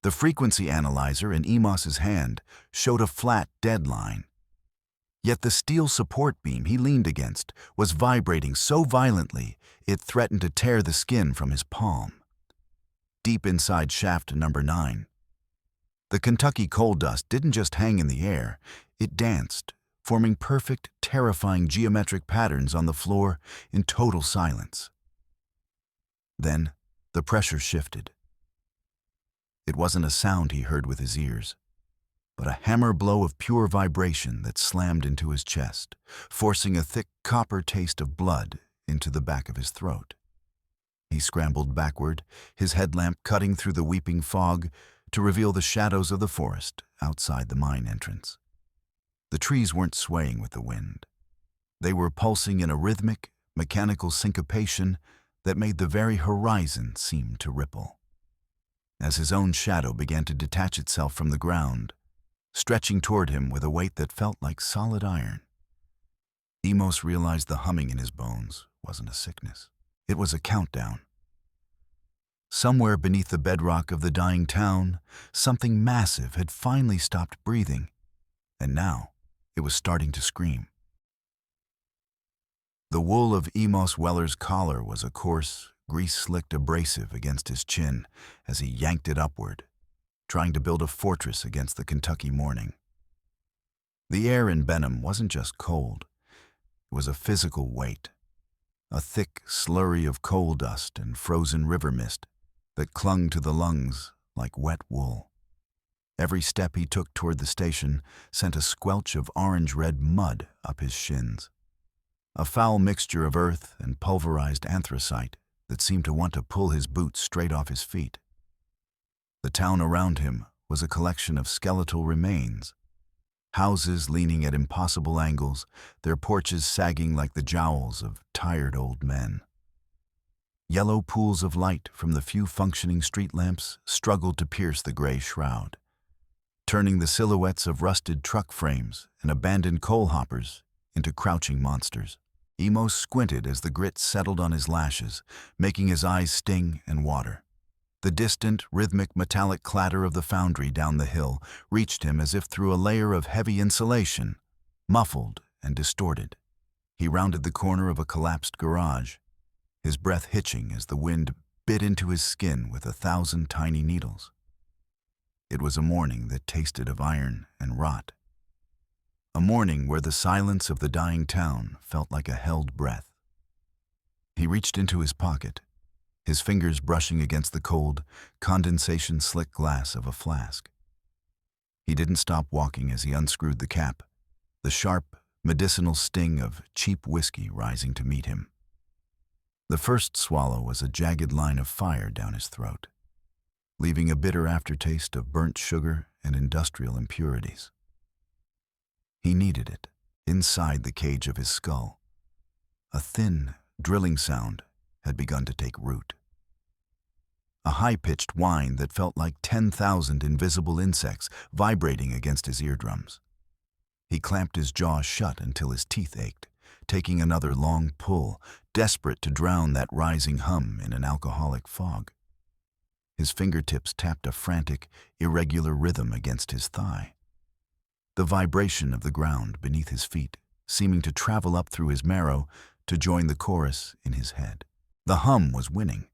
The frequency analyzer in Emos's hand showed a flat, dead line. Yet the steel support beam he leaned against was vibrating so violently it threatened to tear the skin from his palm. Deep inside shaft number 9, the Kentucky coal dust didn't just hang in the air, it danced, forming perfect, terrifying geometric patterns on the floor in total silence. Then, the pressure shifted. It wasn't a sound he heard with his ears, but a hammer blow of pure vibration that slammed into his chest, forcing a thick copper taste of blood into the back of his throat. He scrambled backward, his headlamp cutting through the weeping fog to reveal the shadows of the forest outside the mine entrance. The trees weren't swaying with the wind. They were pulsing in a rhythmic, mechanical syncopation that made the very horizon seem to ripple. As his own shadow began to detach itself from the ground, stretching toward him with a weight that felt like solid iron, Emos realized the humming in his bones wasn't a sickness. It was a countdown. Somewhere beneath the bedrock of the dying town, something massive had finally stopped breathing, and now it was starting to scream. The wool of Emos Weller's collar was a coarse, grease-slicked abrasive against his chin as he yanked it upward, trying to build a fortress against the Kentucky morning. The air in Benham wasn't just cold, it was a physical weight, a thick slurry of coal dust and frozen river mist that clung to the lungs like wet wool. Every step he took toward the station sent a squelch of orange-red mud up his shins, a foul mixture of earth and pulverized anthracite that seemed to want to pull his boots straight off his feet. The town around him was a collection of skeletal remains, houses leaning at impossible angles, their porches sagging like the jowls of tired old men. Yellow pools of light from the few functioning street lamps struggled to pierce the gray shroud, turning the silhouettes of rusted truck frames and abandoned coal hoppers into crouching monsters. Emos squinted as the grit settled on his lashes, making his eyes sting and water. The distant, rhythmic, metallic clatter of the foundry down the hill reached him as if through a layer of heavy insulation, muffled and distorted. He rounded the corner of a collapsed garage, his breath hitching as the wind bit into his skin with 1,000 tiny needles. It was a morning that tasted of iron and rot. A morning where the silence of the dying town felt like a held breath. He reached into his pocket, his fingers brushing against the cold, condensation-slick glass of a flask. He didn't stop walking as he unscrewed the cap, the sharp, medicinal sting of cheap whiskey rising to meet him. The first swallow was a jagged line of fire down his throat, leaving a bitter aftertaste of burnt sugar and industrial impurities. He needed it, inside the cage of his skull. A thin, drilling sound had begun to take root. A high-pitched whine that felt like 10,000 invisible insects vibrating against his eardrums. He clamped his jaw shut until his teeth ached, taking another long pull, desperate to drown that rising hum in an alcoholic fog. His fingertips tapped a frantic, irregular rhythm against his thigh. The vibration of the ground beneath his feet, seeming to travel up through his marrow to join the chorus in his head. The hum was winning.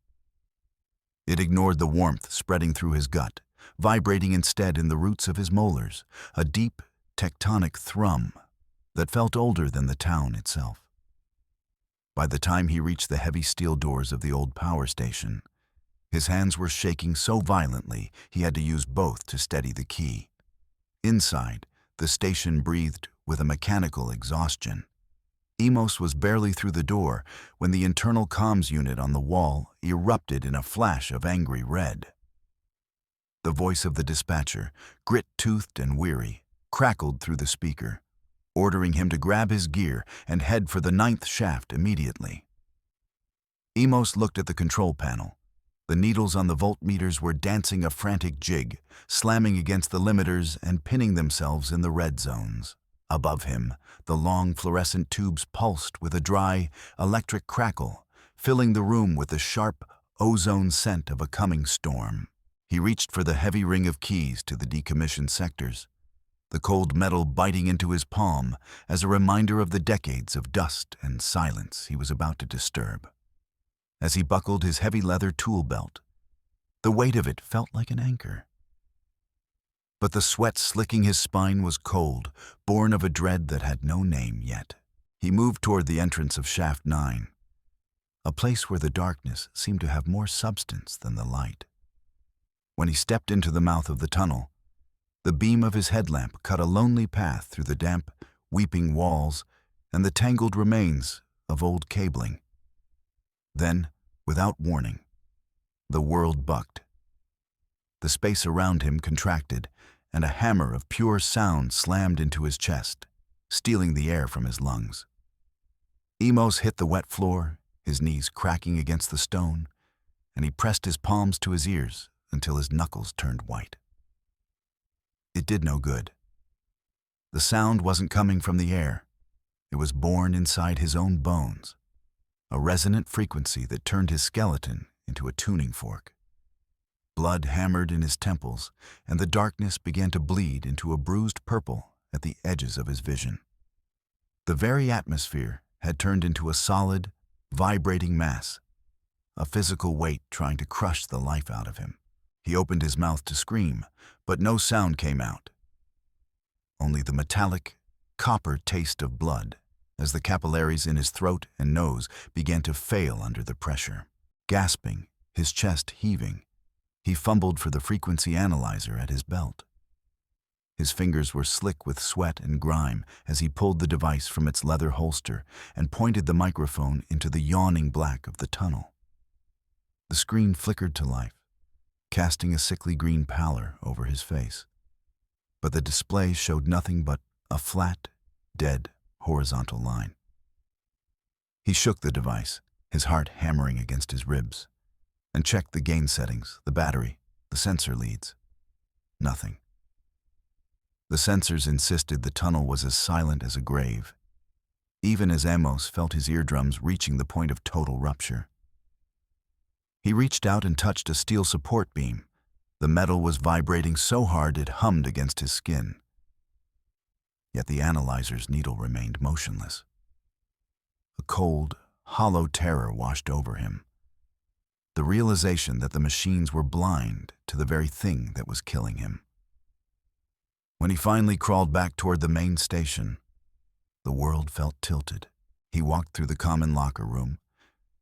It ignored the warmth spreading through his gut, vibrating instead in the roots of his molars, a deep, tectonic thrum that felt older than the town itself. By the time he reached the heavy steel doors of the old power station, his hands were shaking so violently he had to use both to steady the key. Inside, the station breathed with a mechanical exhaustion. Emos was barely through the door when the internal comms unit on the wall erupted in a flash of angry red. The voice of the dispatcher, grit-toothed and weary, crackled through the speaker, ordering him to grab his gear and head for the 9th shaft immediately. Emos looked at the control panel. The needles on the voltmeters were dancing a frantic jig, slamming against the limiters and pinning themselves in the red zones. Above him, the long fluorescent tubes pulsed with a dry, electric crackle, filling the room with the sharp, ozone scent of a coming storm. He reached for the heavy ring of keys to the decommissioned sectors, the cold metal biting into his palm as a reminder of the decades of dust and silence he was about to disturb. As he buckled his heavy leather tool belt, the weight of it felt like an anchor. But the sweat slicking his spine was cold, born of a dread that had no name yet. He moved toward the entrance of Shaft 9, a place where the darkness seemed to have more substance than the light. When he stepped into the mouth of the tunnel, the beam of his headlamp cut a lonely path through the damp, weeping walls and the tangled remains of old cabling. Then, without warning, the world bucked. The space around him contracted, and a hammer of pure sound slammed into his chest, stealing the air from his lungs. Emos hit the wet floor, his knees cracking against the stone, and he pressed his palms to his ears until his knuckles turned white. It did no good. The sound wasn't coming from the air. It was born inside his own bones, a resonant frequency that turned his skeleton into a tuning fork. Blood hammered in his temples, and the darkness began to bleed into a bruised purple at the edges of his vision. The very atmosphere had turned into a solid, vibrating mass, a physical weight trying to crush the life out of him. He opened his mouth to scream, but no sound came out. Only the metallic, copper taste of blood as the capillaries in his throat and nose began to fail under the pressure. Gasping, his chest heaving, he fumbled for the frequency analyzer at his belt. His fingers were slick with sweat and grime as he pulled the device from its leather holster and pointed the microphone into the yawning black of the tunnel. The screen flickered to life, casting a sickly green pallor over his face. But the display showed nothing but a flat, dead, horizontal line. He shook the device, his heart hammering against his ribs, and checked the gain settings, the battery, the sensor leads. Nothing. The sensors insisted the tunnel was as silent as a grave, even as Emos felt his eardrums reaching the point of total rupture. He reached out and touched a steel support beam. The metal was vibrating so hard it hummed against his skin. Yet the analyzer's needle remained motionless. A cold, hollow terror washed over him. The realization that the machines were blind to the very thing that was killing him. When he finally crawled back toward the main station, the world felt tilted. He walked through the common locker room,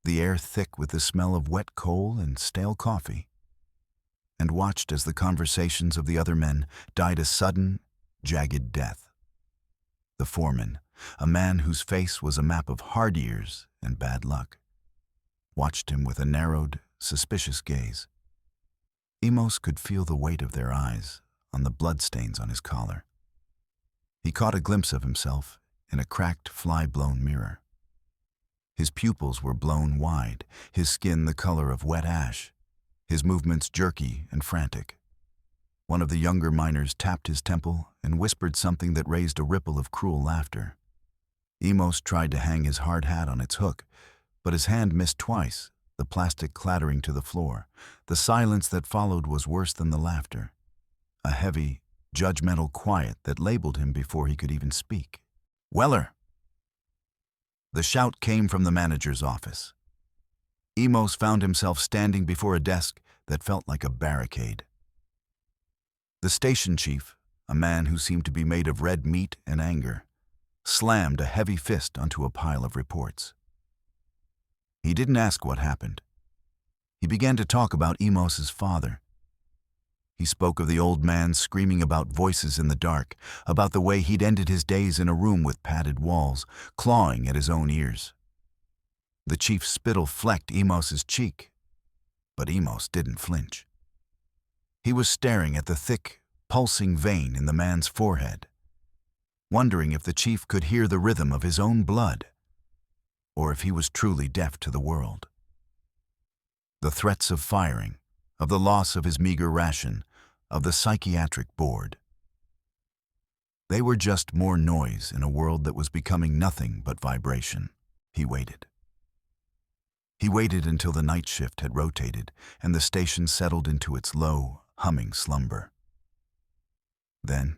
the air thick with the smell of wet coal and stale coffee, and watched as the conversations of the other men died a sudden, jagged death. The foreman, a man whose face was a map of hard years and bad luck, watched him with a narrowed, suspicious gaze. Emos could feel the weight of their eyes on the bloodstains on his collar. He caught a glimpse of himself in a cracked, fly-blown mirror. His pupils were blown wide, his skin the color of wet ash, his movements jerky and frantic. One of the younger miners tapped his temple and whispered something that raised a ripple of cruel laughter. Emos tried to hang his hard hat on its hook, but his hand missed twice, the plastic clattering to the floor. The silence that followed was worse than the laughter. A heavy, judgmental quiet that labeled him before he could even speak. "Weller!" The shout came from the manager's office. Emos found himself standing before a desk that felt like a barricade. The station chief, a man who seemed to be made of red meat and anger, slammed a heavy fist onto a pile of reports. He didn't ask what happened. He began to talk about Emos's father. He spoke of the old man screaming about voices in the dark, about the way he'd ended his days in a room with padded walls, clawing at his own ears. The chief's spittle flecked Emos's cheek, but Emos didn't flinch. He was staring at the thick, pulsing vein in the man's forehead, wondering if the chief could hear the rhythm of his own blood, or if he was truly deaf to the world. The threats of firing, of the loss of his meager ration, of the psychiatric board. They were just more noise in a world that was becoming nothing but vibration. He waited. He waited until the night shift had rotated and the station settled into its low, humming slumber. Then,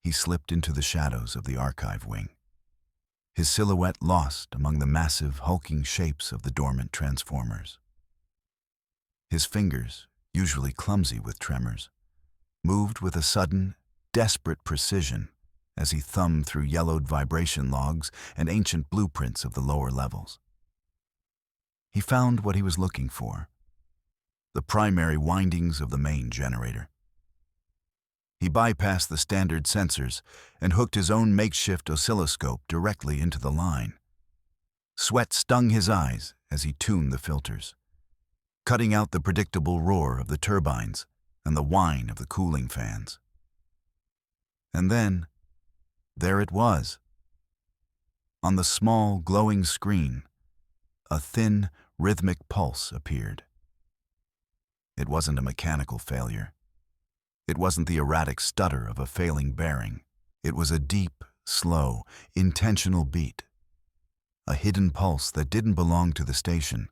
he slipped into the shadows of the archive wing, his silhouette lost among the massive, hulking shapes of the dormant transformers. His fingers, usually clumsy with tremors, moved with a sudden, desperate precision as he thumbed through yellowed vibration logs and ancient blueprints of the lower levels. He found what he was looking for: the primary windings of the main generator. He bypassed the standard sensors and hooked his own makeshift oscilloscope directly into the line. Sweat stung his eyes as he tuned the filters, cutting out the predictable roar of the turbines and the whine of the cooling fans. And then, there it was. On the small, glowing screen, a thin, rhythmic pulse appeared. It wasn't a mechanical failure. It wasn't the erratic stutter of a failing bearing. It was a deep, slow, intentional beat. A hidden pulse that didn't belong to the station,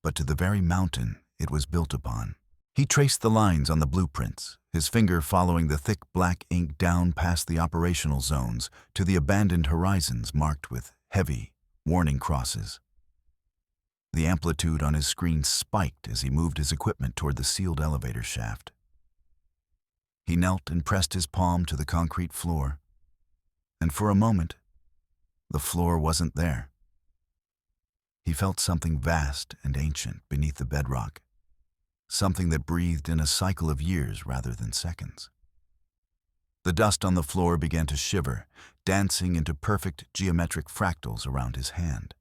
but to the very mountain it was built upon. He traced the lines on the blueprints, his finger following the thick black ink down past the operational zones to the abandoned horizons marked with heavy, warning crosses. The amplitude on his screen spiked as he moved his equipment toward the sealed elevator shaft. He knelt and pressed his palm to the concrete floor, and for a moment, the floor wasn't there. He felt something vast and ancient beneath the bedrock, something that breathed in a cycle of years rather than seconds. The dust on the floor began to shiver, dancing into perfect geometric fractals around his hand.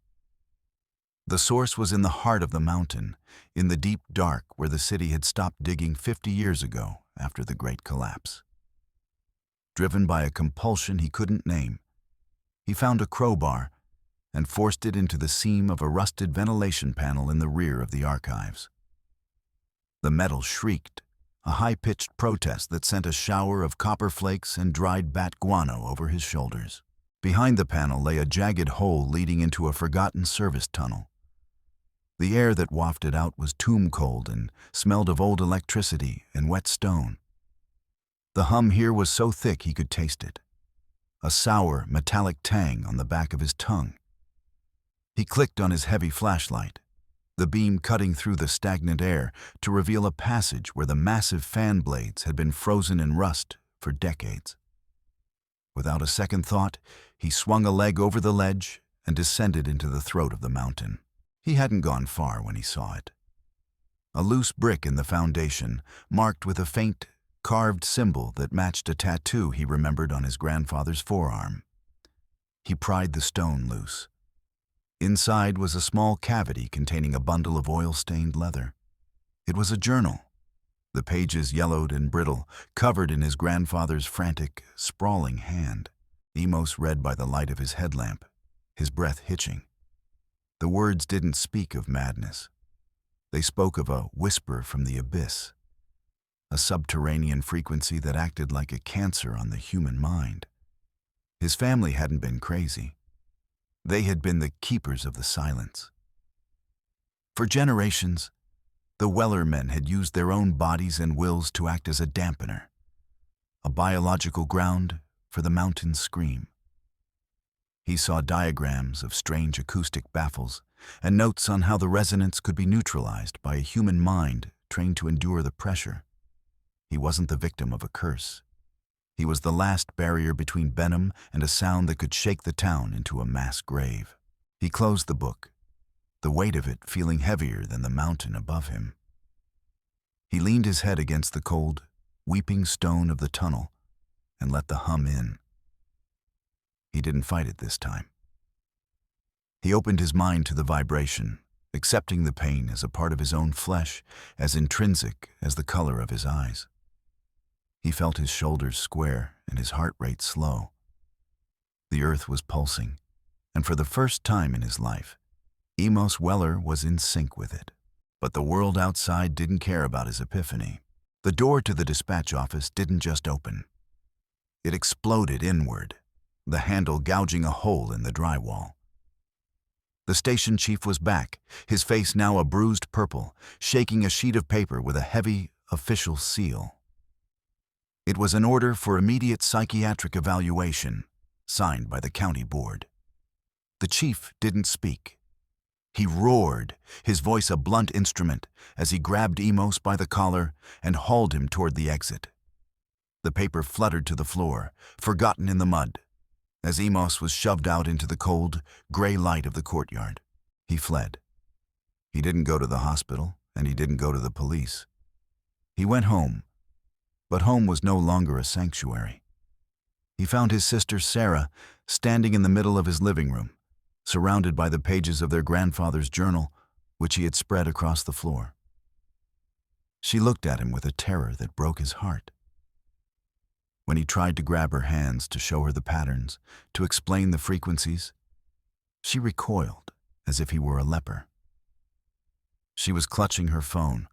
The source was in the heart of the mountain, in the deep dark where the city had stopped digging 50 years ago after the Great Collapse. Driven by a compulsion he couldn't name, he found a crowbar and forced it into the seam of a rusted ventilation panel in the rear of the archives. The metal shrieked, a high-pitched protest that sent a shower of copper flakes and dried bat guano over his shoulders. Behind the panel lay a jagged hole leading into a forgotten service tunnel. The air that wafted out was tomb-cold and smelled of old electricity and wet stone. The hum here was so thick he could taste it, a sour, metallic tang on the back of his tongue. He clicked on his heavy flashlight, the beam cutting through the stagnant air to reveal a passage where the massive fan blades had been frozen in rust for decades. Without a second thought, he swung a leg over the ledge and descended into the throat of the mountain. He hadn't gone far when he saw it. A loose brick in the foundation, marked with a faint, carved symbol that matched a tattoo he remembered on his grandfather's forearm. He pried the stone loose. Inside was a small cavity containing a bundle of oil-stained leather. It was a journal, the pages yellowed and brittle, covered in his grandfather's frantic, sprawling hand. Emos read by the light of his headlamp, his breath hitching. The words didn't speak of madness. They spoke of a whisper from the abyss, a subterranean frequency that acted like a cancer on the human mind. His family hadn't been crazy. They had been the keepers of the silence. For generations, the Weller men had used their own bodies and wills to act as a dampener, a biological ground for the mountain's scream. He saw diagrams of strange acoustic baffles and notes on how the resonance could be neutralized by a human mind trained to endure the pressure. He wasn't the victim of a curse. He was the last barrier between Benham and a sound that could shake the town into a mass grave. He closed the book, the weight of it feeling heavier than the mountain above him. He leaned his head against the cold, weeping stone of the tunnel and let the hum in. He didn't fight it this time. He opened his mind to the vibration, accepting the pain as a part of his own flesh, as intrinsic as the color of his eyes. He felt his shoulders square and his heart rate slow. The earth was pulsing, and for the first time in his life, Emos Weller was in sync with it. But the world outside didn't care about his epiphany. The door to the dispatch office didn't just open. It exploded inward, the handle gouging a hole in the drywall. The station chief was back, his face now a bruised purple, shaking a sheet of paper with a heavy, official seal. It was an order for immediate psychiatric evaluation, signed by the county board. The chief didn't speak. He roared, his voice a blunt instrument, as he grabbed Emos by the collar and hauled him toward the exit. The paper fluttered to the floor, forgotten in the mud. As Emos was shoved out into the cold, gray light of the courtyard, he fled. He didn't go to the hospital, and he didn't go to the police. He went home, but home was no longer a sanctuary. He found his sister Sarah standing in the middle of his living room, surrounded by the pages of their grandfather's journal, which he had spread across the floor. She looked at him with a terror that broke his heart. When he tried to grab her hands to show her the patterns, to explain the frequencies, she recoiled as if he were a leper. She was clutching her phone,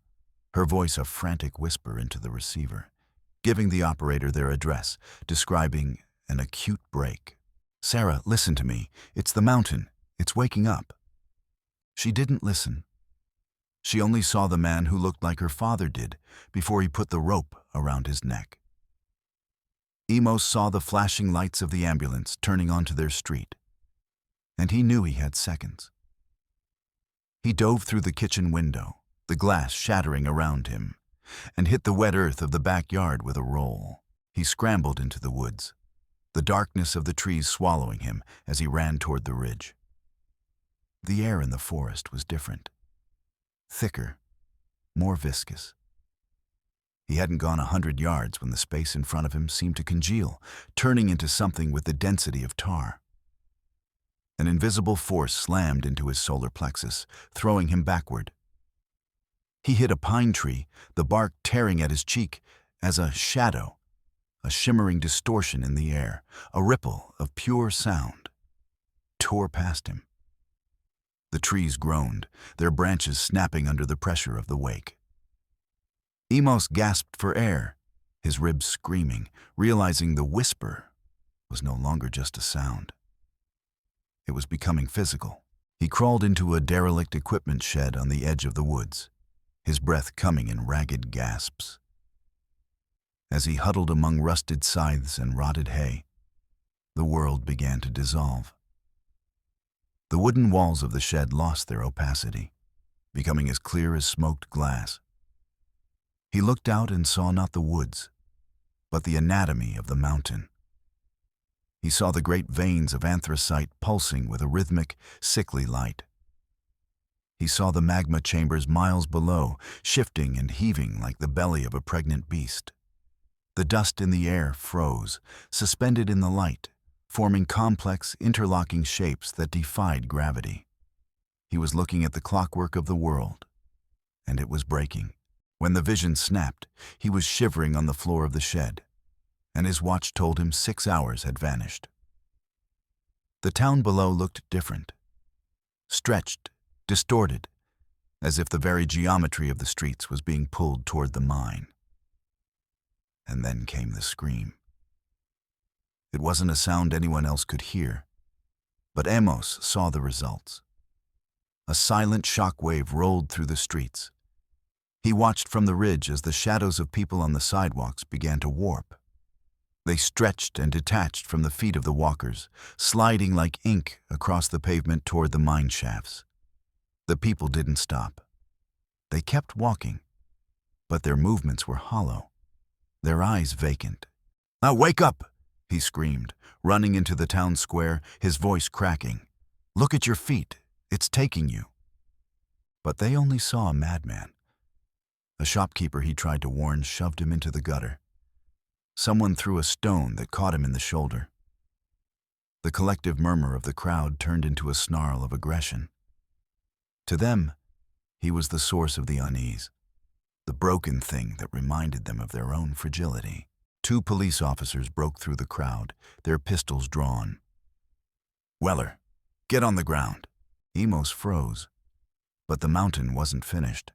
her voice a frantic whisper into the receiver, giving the operator their address, describing an acute break. "Sarah, listen to me. It's the mountain. It's waking up." She didn't listen. She only saw the man who looked like her father did before he put the rope around his neck. Emos saw the flashing lights of the ambulance turning onto their street, and he knew he had seconds. He dove through the kitchen window, the glass shattering around him, and hit the wet earth of the backyard with a roll. He scrambled into the woods, the darkness of the trees swallowing him as he ran toward the ridge. The air in the forest was different, thicker, more viscous. He hadn't gone 100 yards when the space in front of him seemed to congeal, turning into something with the density of tar. An invisible force slammed into his solar plexus, throwing him backward. He hit a pine tree, the bark tearing at his cheek, as a shadow, a shimmering distortion in the air, a ripple of pure sound, tore past him. The trees groaned, their branches snapping under the pressure of the wake. Emos gasped for air, his ribs screaming, realizing the whisper was no longer just a sound. It was becoming physical. He crawled into a derelict equipment shed on the edge of the woods, his breath coming in ragged gasps. As he huddled among rusted scythes and rotted hay, the world began to dissolve. The wooden walls of the shed lost their opacity, becoming as clear as smoked glass. He looked out and saw not the woods, but the anatomy of the mountain. He saw the great veins of anthracite pulsing with a rhythmic, sickly light. He saw the magma chambers miles below, shifting and heaving like the belly of a pregnant beast. The dust in the air froze, suspended in the light, forming complex, interlocking shapes that defied gravity. He was looking at the clockwork of the world, and it was breaking. When the vision snapped, he was shivering on the floor of the shed, and his watch told him 6 hours had vanished. The town below looked different, stretched, distorted, as if the very geometry of the streets was being pulled toward the mine. And then came the scream. It wasn't a sound anyone else could hear, but Emos saw the results. A silent shock wave rolled through the streets. He watched from the ridge as the shadows of people on the sidewalks began to warp. They stretched and detached from the feet of the walkers, sliding like ink across the pavement toward the mine shafts. The people didn't stop. They kept walking, but their movements were hollow, their eyes vacant. "Now wake up!" he screamed, running into the town square, his voice cracking. "Look at your feet. It's taking you." But they only saw a madman. A shopkeeper he tried to warn shoved him into the gutter. Someone threw a stone that caught him in the shoulder. The collective murmur of the crowd turned into a snarl of aggression. To them, he was the source of the unease, the broken thing that reminded them of their own fragility. 2 police officers broke through the crowd, their pistols drawn. "Weller, get on the ground." Emos froze, but the mountain wasn't finished.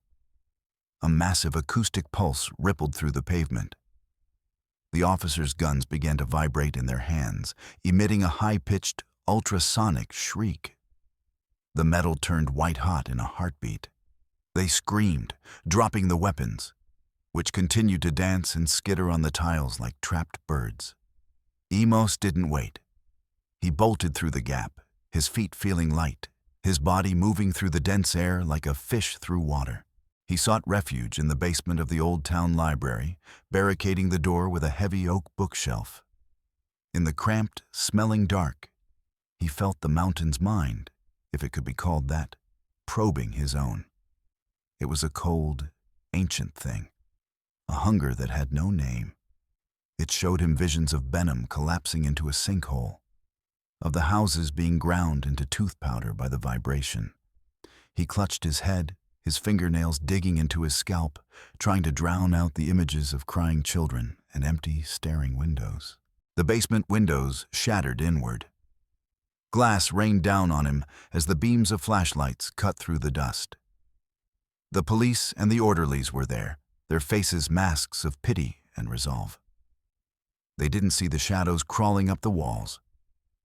A massive acoustic pulse rippled through the pavement. The officers' guns began to vibrate in their hands, emitting a high-pitched, ultrasonic shriek. The metal turned white-hot in a heartbeat. They screamed, dropping the weapons, which continued to dance and skitter on the tiles like trapped birds. Emos didn't wait. He bolted through the gap, his feet feeling light, his body moving through the dense air like a fish through water. He sought refuge in the basement of the old town library, barricading the door with a heavy oak bookshelf. In the cramped, smelling dark, he felt the mountain's mind, if it could be called that, probing his own. It was a cold, ancient thing, a hunger that had no name. It showed him visions of Benham collapsing into a sinkhole, of the houses being ground into tooth powder by the vibration. He clutched his head, his fingernails digging into his scalp, trying to drown out the images of crying children and empty, staring windows. The basement windows shattered inward. Glass rained down on him as the beams of flashlights cut through the dust. The police and the orderlies were there, their faces masks of pity and resolve. They didn't see the shadows crawling up the walls.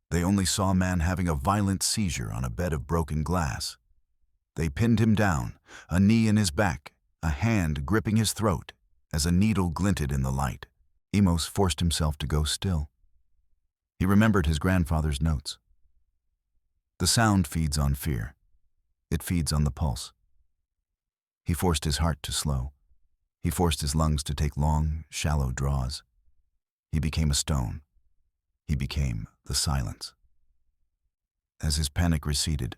They only saw a man having a violent seizure on a bed of broken glass. They pinned him down, a knee in his back, a hand gripping his throat, as a needle glinted in the light. Emos forced himself to go still. He remembered his grandfather's notes. The sound feeds on fear. It feeds on the pulse. He forced his heart to slow. He forced his lungs to take long, shallow draws. He became a stone. He became the silence. As his panic receded,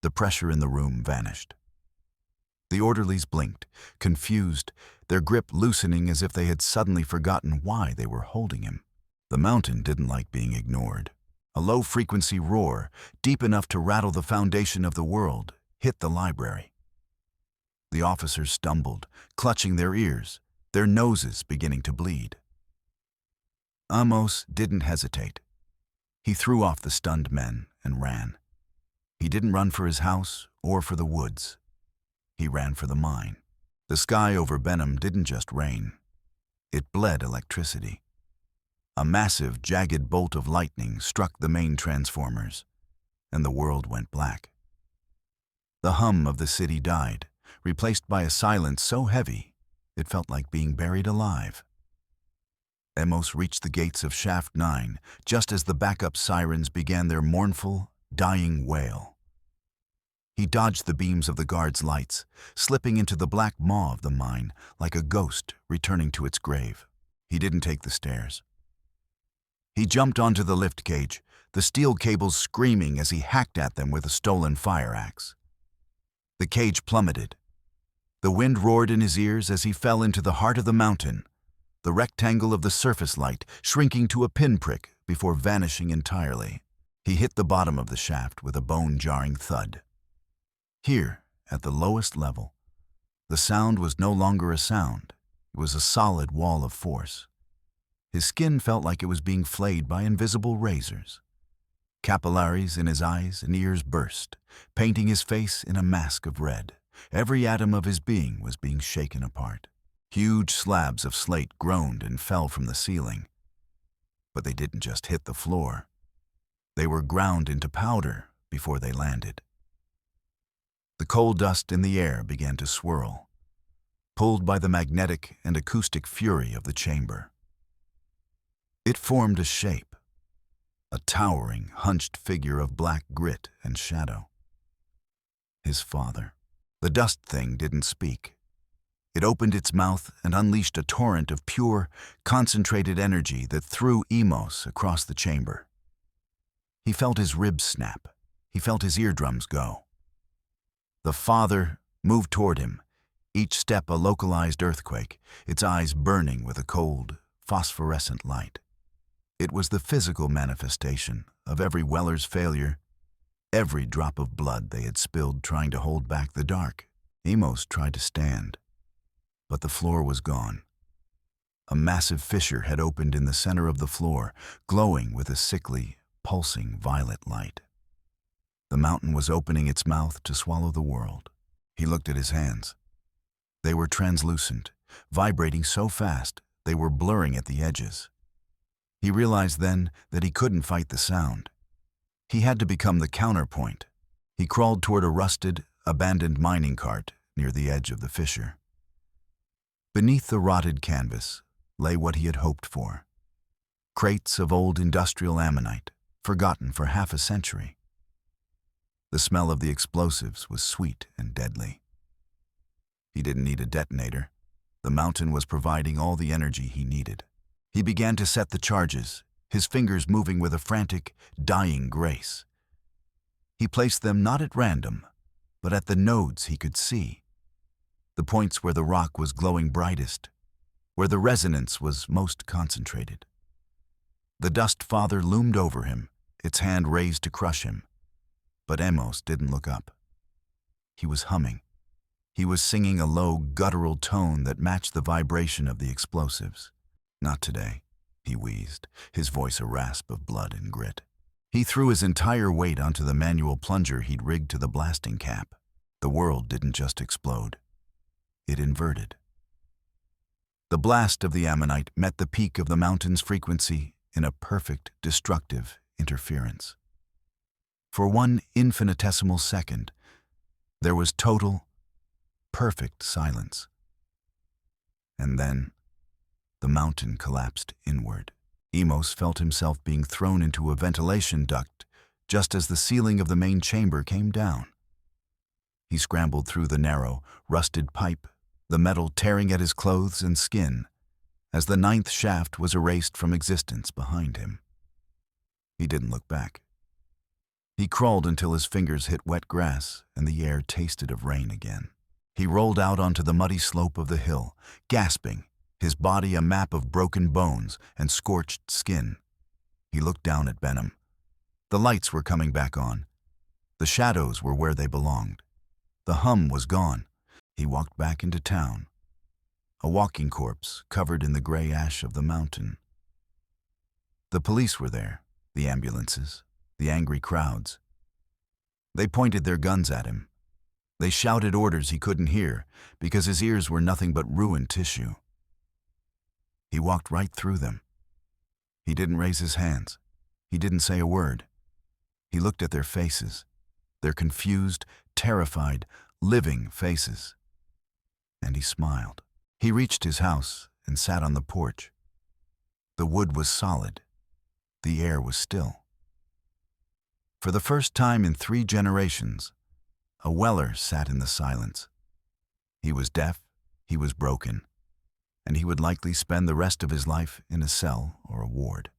the pressure in the room vanished. The orderlies blinked, confused, their grip loosening as if they had suddenly forgotten why they were holding him. The mountain didn't like being ignored. A low-frequency roar, deep enough to rattle the foundation of the world, hit the library. The officers stumbled, clutching their ears, their noses beginning to bleed. Emos didn't hesitate. He threw off the stunned men and ran. He didn't run for his house or for the woods. He ran for the mine. The sky over Benham didn't just rain. It bled electricity. A massive, jagged bolt of lightning struck the main transformers, and the world went black. The hum of the city died, replaced by a silence so heavy it felt like being buried alive. Emos reached the gates of Shaft 9 just as the backup sirens began their mournful, dying wail. He dodged the beams of the guards' lights, slipping into the black maw of the mine like a ghost returning to its grave. He didn't take the stairs. He jumped onto the lift cage, the steel cables screaming as he hacked at them with a stolen fire axe. The cage plummeted. The wind roared in his ears as he fell into the heart of the mountain, the rectangle of the surface light shrinking to a pinprick before vanishing entirely. He hit the bottom of the shaft with a bone-jarring thud. Here, at the lowest level, the sound was no longer a sound. It was a solid wall of force. His skin felt like it was being flayed by invisible razors. Capillaries in his eyes and ears burst, painting his face in a mask of red. Every atom of his being was being shaken apart. Huge slabs of slate groaned and fell from the ceiling. But they didn't just hit the floor. They were ground into powder before they landed. The coal dust in the air began to swirl, pulled by the magnetic and acoustic fury of the chamber. It formed a shape, a towering, hunched figure of black grit and shadow. His father. The dust thing didn't speak. It opened its mouth and unleashed a torrent of pure, concentrated energy that threw Emos across the chamber. He felt his ribs snap. He felt his eardrums go. The father moved toward him, each step a localized earthquake, its eyes burning with a cold, phosphorescent light. It was the physical manifestation of every Weller's failure, every drop of blood they had spilled trying to hold back the dark. Emos tried to stand, but the floor was gone. A massive fissure had opened in the center of the floor, glowing with a sickly, pulsing violet light. The mountain was opening its mouth to swallow the world. He looked at his hands. They were translucent, vibrating so fast they were blurring at the edges. He realized then that he couldn't fight the sound. He had to become the counterpoint, He crawled toward a rusted, abandoned mining cart near the edge of the fissure. Beneath the rotted canvas lay what he had hoped for: crates of old industrial ammonite, forgotten for half a century. The smell of the explosives was sweet and deadly. He didn't need a detonator. The mountain was providing all the energy he needed. He began to set the charges, his fingers moving with a frantic, dying grace. He placed them not at random, but at the nodes he could see, the points where the rock was glowing brightest, where the resonance was most concentrated. The Dust Father loomed over him, its hand raised to crush him. But Emos didn't look up. He was humming. He was singing a low, guttural tone that matched the vibration of the explosives. "Not today," he wheezed, his voice a rasp of blood and grit. He threw his entire weight onto the manual plunger he'd rigged to the blasting cap. The world didn't just explode. It inverted. The blast of the ammonite met the peak of the mountain's frequency in a perfect, destructive interference. For one infinitesimal second, there was total, perfect silence. And then, the mountain collapsed inward. Emos felt himself being thrown into a ventilation duct just as the ceiling of the main chamber came down. He scrambled through the narrow, rusted pipe, the metal tearing at his clothes and skin, as the 9th shaft was erased from existence behind him. He didn't look back. He crawled until his fingers hit wet grass and the air tasted of rain again. He rolled out onto the muddy slope of the hill, gasping, his body a map of broken bones and scorched skin. He looked down at Benham. The lights were coming back on. The shadows were where they belonged. The hum was gone. He walked back into town, a walking corpse covered in the gray ash of the mountain. The police were there, the ambulances, the angry crowds. They pointed their guns at him. They shouted orders he couldn't hear because his ears were nothing but ruined tissue. He walked right through them. He didn't raise his hands. He didn't say a word. He looked at their faces, their confused, terrified, living faces. And he smiled. He reached his house and sat on the porch. The wood was solid. The air was still. For the first time in 3 generations, a Weller sat in the silence. He was deaf, he was broken, and he would likely spend the rest of his life in a cell or a ward.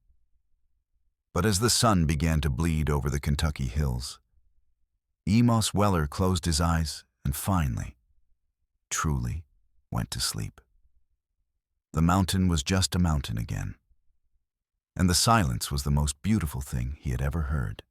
But as the sun began to bleed over the Kentucky hills, Emos Weller closed his eyes and finally, truly, went to sleep. The mountain was just a mountain again, and the silence was the most beautiful thing he had ever heard.